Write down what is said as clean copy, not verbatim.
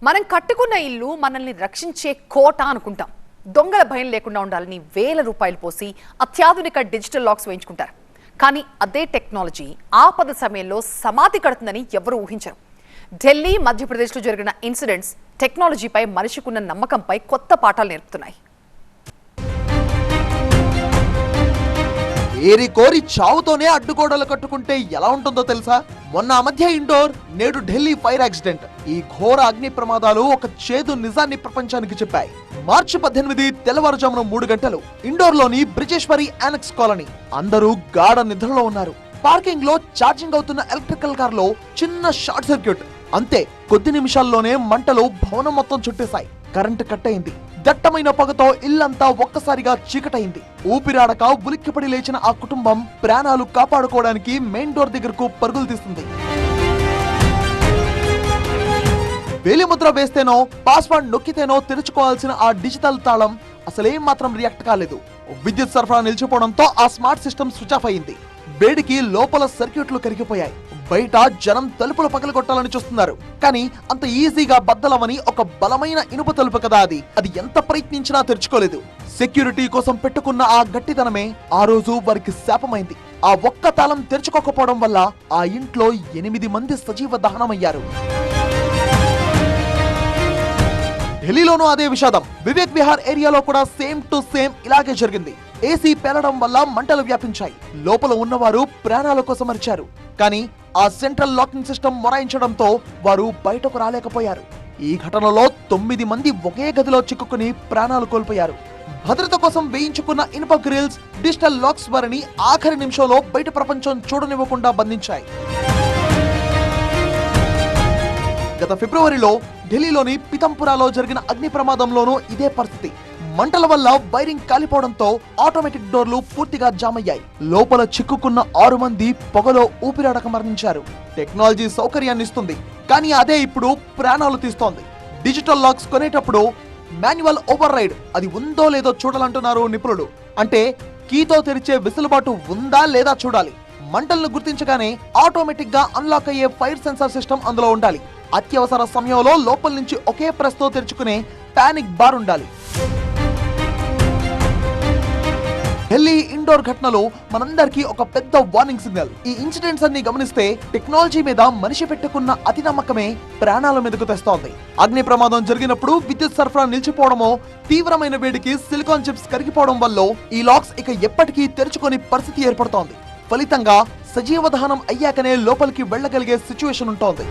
మనం కట్టుకున్న ఇల్లు మనల్ని రక్షించే కోట అనుకుంటాం. దొంగల భయం లేకుండా ఉండాలని వేల రూపాయలు పోసి అత్యాధునిక డిజిటల్ లాక్స్ వేయించుకుంటారు. కానీ అదే టెక్నాలజీ ఆపద సమయంలో సమాధి కడుతుందని ఎవరూ ఊహించరు. ఢిల్లీ, మధ్యప్రదేశ్లో జరిగిన ఇన్సిడెంట్స్ టెక్నాలజీపై మనిషికున్న నమ్మకంపై కొత్త పాఠాలు నేర్పుతున్నాయి. ఏరి కోరి చావుతోనే అడ్డుగోడలు కట్టుకుంటే ఎలా ఉంటుందో తెలుసా? మొన్న మధ్య ఇండోర్, నేడు ఢిల్లీ ఫైర్ యాక్సిడెంట్. ఈ ఘోర అగ్ని ప్రమాదాలు ఒక చేదు నిజాన్ని ప్రపంచానికి చెప్పాయి. మార్చి 18 తెల్లవారుజామున 3 గంటలు ఇండోర్ లోని బ్రిజేశ్వరి యానెక్స్ కాలనీ. అందరూ గాఢ నిద్రలో ఉన్నారు. పార్కింగ్ లో ఛార్జింగ్ అవుతున్న ఎలక్ట్రికల్ కార్ లో చిన్న షార్ట్ సర్క్యూట్. అంతే, కొద్ది నిమిషాల్లోనే మంటలు భవనం మొత్తం చుట్టేశాయి. కరెంటు కట్ అయింది. దట్టమైన పొగతో ఇల్లంతా ఒక్కసారిగా చీకటైంది. ఊపిరాడక ఉలిక్కిపడి లేచిన ఆ కుటుంబం ప్రాణాలు కాపాడుకోవడానికి మెయిన్ డోర్ దగ్గరకు పరుగులు తీస్తుంది. వేలిముద్ర వేస్తేనో పాస్వర్డ్ నొక్కితేనో తెరుచుకోవాల్సిన ఆ డిజిటల్ తాళం అసలేం మాత్రం రియాక్ట్ కాలేదు. విద్యుత్ సరఫరా నిలిచిపోవడంతో ఆ స్మార్ట్ సిస్టమ్ స్విచ్ ఆఫ్ అయింది. వేడికి లోపల సర్క్యూట్లు కరిగిపోయాయి. బయట జనం తలుపులు పగలగొట్టాలని చూస్తున్నారు. కానీ అంత ఈజీగా బద్దలవని ఒక బలమైన ఇనుప తలుపు కదా అది. ఎంత ప్రయత్నించినా తెరుచుకోలేదు. సెక్యూరిటీ కోసం పెట్టుకున్న ఆ గట్టిదనమే ఆ రోజు వారికి శాపమైంది. ఆ ఒక్క తాళం తెరుచుకోకపోవడం వల్ల ఆ ఇంట్లో 8 మంది సజీవ దహనమయ్యారు. ఢిల్లీలోనూ అదే విషాదం. వివేక్ విహార్ ఏరియాలో కూడా సేమ్ టు సేమ్ ఇలాగే జరిగింది. ఏసీ పేలడం వల్ల మంటలు వ్యాపించాయి. లోపల ఉన్నవారు ప్రాణాల కోసం అరిచారు. కానీ ఆ సెంట్రల్ లాకింగ్ సిస్టమ్ మొరాయించడంతో వారు బయటకు రాలేకపోయారు. ఈ ఘటనలో 9 మంది ఒకే గదిలో చిక్కుకుని ప్రాణాలు కోల్పోయారు. భద్రత కోసం వేయించుకున్న ఇనుప గ్రిల్స్, డిజిటల్ లాక్స్ వారిని ఆఖరి నిమిషంలో బయట ప్రపంచం చూడనివ్వకుండా బంధించాయి. గత ఫిబ్రవరిలో ఢిల్లీలోని పితంపురాలో జరిగిన అగ్ని ప్రమాదంలోనూ ఇదే పరిస్థితి. మంటల వల్ల వైరింగ్ కాలిపోవడంతో ఆటోమేటిక్ డోర్లు పూర్తిగా జామ్ అయ్యాయి. లోపల చిక్కుకున్న 6 మంది పొగలో ఊపిరాడక మరణించారు. టెక్నాలజీ సౌకర్యాన్ని ఇస్తుంది, కానీ అదే ఇప్పుడు ప్రాణాలు తీస్తోంది. డిజిటల్ లాక్స్ కొనేటప్పుడు మాన్యువల్ ఓవర్ రైడ్ అది ఉందో లేదో చూడాలంటున్నారు నిపుణులు. అంటే కీతో తెరిచే వెసులుబాటు ఉందా లేదా చూడాలి. మంటలను గుర్తించగానే ఆటోమేటిక్ గా అన్లాక్ అయ్యే ఫైర్ సెన్సార్ సిస్టమ్ అందులో ఉండాలి. అత్యవసర సమయంలో లోపల నుంచి ఒకే ప్రెస్ తో తెరుచుకునే పానిక్ బార్ ఉండాలి. ఢిల్లీ ఇండోర్ ఘటనలో మనందరికీ ఒక పెద్ద వార్నింగ్ సిగ్నల్. ఈ ఇన్సిడెంట్స్ అన్ని గమనిస్తే టెక్నాలజీ మీద మనిషి పెట్టుకున్న అతి నమ్మకమే ప్రాణాల మీదకు తెస్తోంది. అగ్ని ప్రమాదం జరిగినప్పుడు విద్యుత్ సరఫరా నిలిచిపోవడమో, తీవ్రమైన వేడికి సిలికాన్ చిప్స్ కరిగిపోవడం వల్ల ఈ లాక్స్ ఇక ఎప్పటికీ తెరుచుకొని పరిస్థితి ఏర్పడుతోంది. ఫలితంగా సజీవ దహనం అయ్యాకనే లోపలికి వెళ్లగలిగే సిచ్యువేషన్ ఉంటోంది.